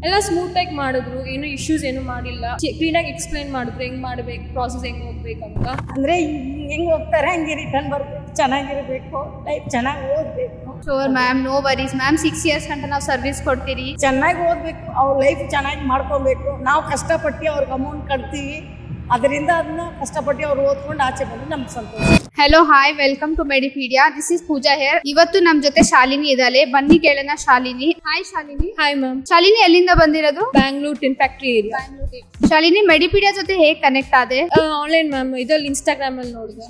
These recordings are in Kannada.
ಎಲ್ಲ ಸ್ಮೂತ್ ಆಗಿ ಮಾಡಿದ್ರು, ಏನು ಇಶ್ಯೂಸ್ ಏನು ಮಾಡಿಲ್ಲ. ಕ್ಲೀನ್ ಆಗಿ ಎಕ್ಸ್ಪ್ಲೈನ್ ಮಾಡಿದ್ರು ಹೆಂಗ್ ಮಾಡ್ಬೇಕು, ಪ್ರಾಸೆಸ್ ಹೆಂಗ್ ಹೋಗ್ಬೇಕಂತ. ಅಂದ್ರೆ ಹೆಂಗ್ ಹೋಗ್ತಾರೆ ಹಂಗೆ ರಿಟರ್ನ್ ಬರ್ಬೇಕು, ಚೆನ್ನಾಗಿರ್ಬೇಕು, ಲೈಫ್ ಚೆನ್ನಾಗಿ ಓದ್ಬೇಕು. Sure ma'am, no worries ma'am. 6 years ಗಂಟ ನಾವು ಸರ್ವಿಸ್ ಕೊಡ್ತೀರಿ. ಚೆನ್ನಾಗಿ ಓದ್ಬೇಕು, ಅವ್ರ ಲೈಫ್ ಚೆನ್ನಾಗಿ ಮಾಡ್ಕೊಬೇಕು. ನಾವು ಕಷ್ಟಪಟ್ಟು ಅವ್ರಿಗೆ ಅಮೌಂಟ್ ಕಟ್ತೀವಿ, ಅದರಿಂದ ಅದನ್ನ ಕಷ್ಟಪಟ್ಟು ಅವ್ರು ಓದ್ಕೊಂಡು ಆಚೆ ಬಂದು ನಮ್ಗೆ ಸಂತೋಷ. Hello, hi, welcome to Medipedia. This is Pooja here. ಇವತ್ತು ನಮ್ ಜೊತೆ ಶಾಲಿನಿ ಇದಾಳೆ, ಬನ್ನಿ ಕೇಳೋಣ Shalini. Hi Shalini. Hi ma'am. Shalini ಎಲ್ಲಿಂದ ಬಂದಿರೋದು? Bangalore tin factory area. Shalini, Medipedia ಜೊತೆ ಹೇಗೆ ಕನೆಕ್ಟ್ ಆದೆ? ಆನ್ಲೈನ್ ಮ್ಯಾಮ್, ಇದ್ರಲ್ಲಿ ಇನ್ಸ್ಟಾಗ್ರಾಮ್ ಅಲ್ಲಿ ನೋಡಿದೆ.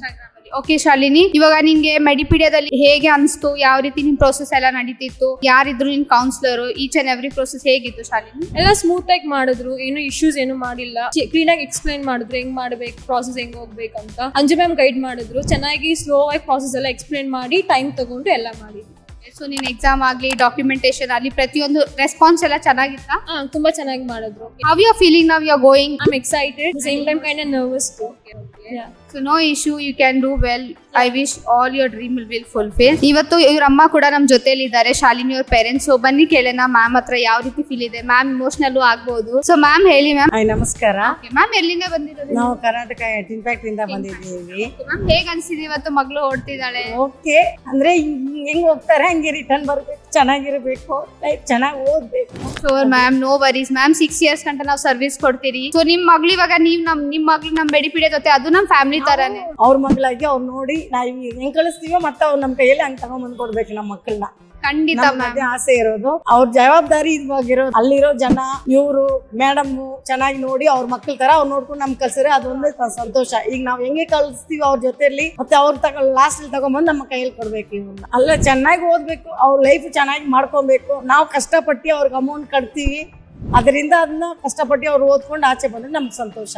ಓಕೆ ಶಾಲಿನಿ, ಇವಾಗ ನಿನ್ಗೆ ಮೆಡಿಪೀಡಿಯಾದಲ್ಲಿ ಹೇಗೆ ಅನ್ಸ್ತು? ಯಾವ ರೀತಿ ನಿಮ್ ಪ್ರೋಸೆಸ್ ಎಲ್ಲ ನಡೀತಿತ್ತು? ಯಾರಿದ್ರು ನಿನ್ counsellor? Each and every process ಹೇಗಿತ್ತು ಶಾಲಿನಿ? ಎಲ್ಲ ಸ್ಮೂತ್ ಆಗಿ ಮಾಡಿದ್ರು, ಏನು ಇಶ್ಯೂಸ್ ಏನು ಮಾಡಿಲ್ಲ. ಕ್ಲೀನ್ ಆಗಿ ಎಕ್ಸ್ಪ್ಲೈನ್ ಮಾಡಿದ್ರು ಹೆಂಗ್ ಮಾಡ್ಬೇಕು, ಪ್ರಾಸೆಸ್ ಹೆಂಗ್ ಹೋಗ್ಬೇಕಂತ. ಅಂಜು ಮ್ಯಾಮ್ ಗೈಡ್ ಮಾಡಿದ್ರು, ಚೆನ್ನಾಗಿ ಸ್ಲೋ ಆಗಿ ಪ್ರಾಸೆಸ್ ಎಲ್ಲ ಎಕ್ಸ್ಪ್ಲೈನ್ ಮಾಡಿ ಟೈಮ್ ತಗೊಂಡು ಎಲ್ಲ ಮಾಡಿದ್ರು. ಸೊ ನಿನ್ ಎಕ್ಸಾಮ್ ಆಗ್ಲಿ, ಡಾಕ್ಯುಮೆಂಟೇಶನ್ ಆಗ್ಲಿ, ಪ್ರತಿಯೊಂದು ರೆಸ್ಪಾನ್ಸ್ ಎಲ್ಲ ಚೆನ್ನಾಗಿತ್ತಾ? ತುಂಬಾ ಚೆನ್ನಾಗಿ ಮಾಡಿದ್ರು. How you are feeling now? You are going? I am excited, same time kind of nervous too. So no issue, you can do well. I wish all your dream will fulfill. ಇವತ್ತು ಇವ್ರ ಅಮ್ಮ ಕೂಡ ನಮ್ ಜೊತೆಲಿ ಇದ್ದಾರೆ, ಶಾಲಿನಿ ಅವ್ರ ಪೇರೆಂಟ್ಸ್. ಸೊ ಬನ್ನಿ ಕೇಳೋಣ ಮ್ಯಾಮ್ ಹತ್ರ ಯಾವ ರೀತಿ ಫೀಲ್ ಇದೆ. ಮ್ಯಾಮ್ ಇಮೋಷನಲ್ ಆಗ್ಬಹುದು. ಸೊ ಮ್ಯಾಮ್ ಹೇಳಿ ಮ್ಯಾಮ್. ನಮಸ್ಕಾರ ಮ್ಯಾಮ್, ಎಲ್ಲಿಂದ ಬಂದಿರೋದು? ನಾವು ಕರ್ನಾಟಕ ಟಿನ್ ಫ್ಯಾಕ್ಟ್ರಿ ಇಂದ ಬಂದಿದ್ದೀವಿ. ಮ್ಯಾಮ್, ಹೇಗ್ ಅನ್ಸಿದೆ ಇವತ್ತು ಮಗಳು ಓಡ್ತಿದ್ದಾಳೆ? ಓಕೆ, ಅಂದ್ರೆ ಹೆಂಗ್ ಹೋಗ್ತಾರೆ ಹಂಗೆ ರಿಟರ್ನ್ ಬರ್ಬೇಕು, ಚೆನ್ನಾಗಿರ್ಬೇಕು, ಲೈಫ್ ಚೆನ್ನಾಗಿ ಓದ್ಬೇಕು. Sure ma'am, no worries ma'am. 6 years ಗಂಟ ನಾವು ಸರ್ವಿಸ್ ಕೊಡ್ತೀರಿ. ಸೊ ನಿಮ್ ಮಗಳು ಇವಾಗ ನಿಮ್ ಮಗಳು ನಮ್ ಮೆಡಿಪೀಡಿಯಾ ಜೊತೆ, ಅದು ನಮ್ ಫ್ಯಾಮಿಲಿ ತರಾನೇ. ಅವ್ರ ಮಗಳಾಗಿ ಅವ್ರು ನೋಡಿ ನಾವ್ ಹೆಂಗ್ ಕಳಿಸ್ತೀವೋ ಮತ್ತೆ ಅವ್ರು ನಮ್ ಕೈಯಲ್ಲಿ ಹಂಗ್ ತಗೊಂಡ್ಬಂದ್ ಕೊಡ್ಬೇಕು ನಮ್ಮ ಮಕ್ಕಳನ್ನ. ಖಂಡಿತ ಮ್ಯಾಮ್, ಆಸೆ ಇರೋದು ಅವ್ರ ಜವಾಬ್ದಾರಿ ಇವಾಗಿರೋದು. ಅಲ್ಲಿರೋ ಜನ, ಇವ್ರು ಮೇಡಮ್ ಚೆನ್ನಾಗಿ ನೋಡಿ ಅವ್ರ ಮಕ್ಕಳ ತರ ಅವ್ರು ನೋಡ್ಕೊಂಡು ನಮ್ ಕಳ್ಸಿದ್ರೆ ಅದೊಂದೇ ಸಂತೋಷ. ಈಗ ನಾವ್ ಹೆಂಗೆ ಕಳಿಸ್ತೀವಿ ಅವ್ರ ಜೊತೆಲಿ, ಮತ್ತೆ ಅವ್ರ ಲಾಸ್ಟ್ ಅಲ್ಲಿ ತಗೊಂಡ್ಬಂದು ನಮ್ಮ ಕೈಯಲ್ಲಿ ಕೊಡ್ಬೇಕು. ಇವ್ರನ್ನ ಅಲ್ಲ ಚೆನ್ನಾಗಿ ಓದ್ಬೇಕು, ಅವ್ರ ಲೈಫ್ ಚೆನ್ನಾಗಿ ಮಾಡ್ಕೊಬೇಕು. ನಾವು ಕಷ್ಟಪಟ್ಟು ಅವ್ರಿಗೆ ಅಮೌಂಟ್ ಕಟ್ತೀವಿ, ಅದರಿಂದ ಅದನ್ನ ಕಷ್ಟಪಟ್ಟು ಅವ್ರು ಓದ್ಕೊಂಡು ಆಚೆ ಬಂದ್ರೆ ನಮ್ಗೆ ಸಂತೋಷ.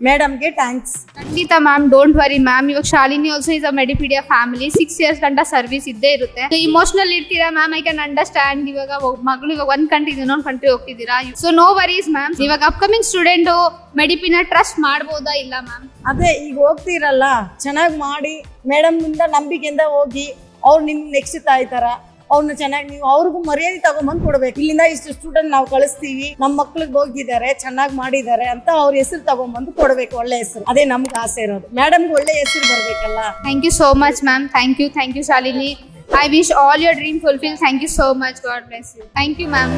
ಮೇಡಮ್ಗೆ ಥ್ಯಾಂಕ್ಸ್. ಖಂಡಿತ ಮ್ಯಾಮ್, ಡೋಂಟ್ ವರಿ ಮ್ಯಾಮ್. ಇವಾಗ Shalini also is a Medipedia family. 6 years ಗಂಟ ಸರ್ವಿಸ್ ಇದ್ದೇ ಇರುತ್ತೆ. ಇಮೋಷನಲ್ ಇರ್ತೀರಾ ಮ್ಯಾಮ್, ಐ ಕ್ಯಾನ್ ಅಂಡರ್ಸ್ಟ್ಯಾಂಡ್. ಇವಾಗ ಮಗಳು ಇವಾಗ ಒಂದ್ ಕಂಟ್ರಿ ಇನ್ನೊಂದು ಕಂಟ್ರಿ ಹೋಗ್ತಿದ್ದೀರಾ. So no worries ma'am. ಇವಾಗ ಅಪ್ಕಮಿಂಗ್ ಸ್ಟೂಡೆಂಟ್ ಮೆಡಿಪಿನ ಟ್ರಸ್ಟ್ ಮಾಡ್ಬೋದಾ ಇಲ್ಲ ಮ್ಯಾಮ್? ಅದೇ ಈಗ ಹೋಗ್ತೀರಲ್ಲ, ಚೆನ್ನಾಗಿ ಮಾಡಿ ಮೇಡಮ್ ಇಂದ ನಂಬಿಕೆಯಿಂದ ಹೋಗಿ ಅವ್ರು ನಿಮ್ ನೆಕ್ಸ್ಟ್ ತಾಯ್ತಾರ. ಅವ್ರನ್ನ ಚೆನ್ನಾಗಿ ನೀವು ಅವ್ರಿಗೂ ಮರ್ಯಾದೆ ತಗೊಂಡ್ಬಂದು ಕೊಡ್ಬೇಕು. ಇಲ್ಲಿಂದ ಇಷ್ಟು ಸ್ಟೂಡೆಂಟ್ ನಾವು ಕಳಿಸ್ತೀವಿ, ನಮ್ಮ ಮಕ್ಳಿಗೆ ಹೋಗಿದ್ದಾರೆ, ಚೆನ್ನಾಗಿ ಮಾಡಿದ್ದಾರೆ ಅಂತ ಅವ್ರ ಹೆಸರು ತಗೊಂಡ್ಬಂದು ಕೊಡ್ಬೇಕು, ಒಳ್ಳೆ ಹೆಸರು. ಅದೇ ನಮ್ಗೆ ಆಸೆ ಇರೋದು, ಮೇಡಮ್ಗೆ ಒಳ್ಳೆ ಹೆಸರು ಬರ್ಬೇಕಲ್ಲ. Thank you so much ma'am. Thank you Shalini. I wish all your dream fulfill. Thank you so much. God bless you. Thank you ma'am.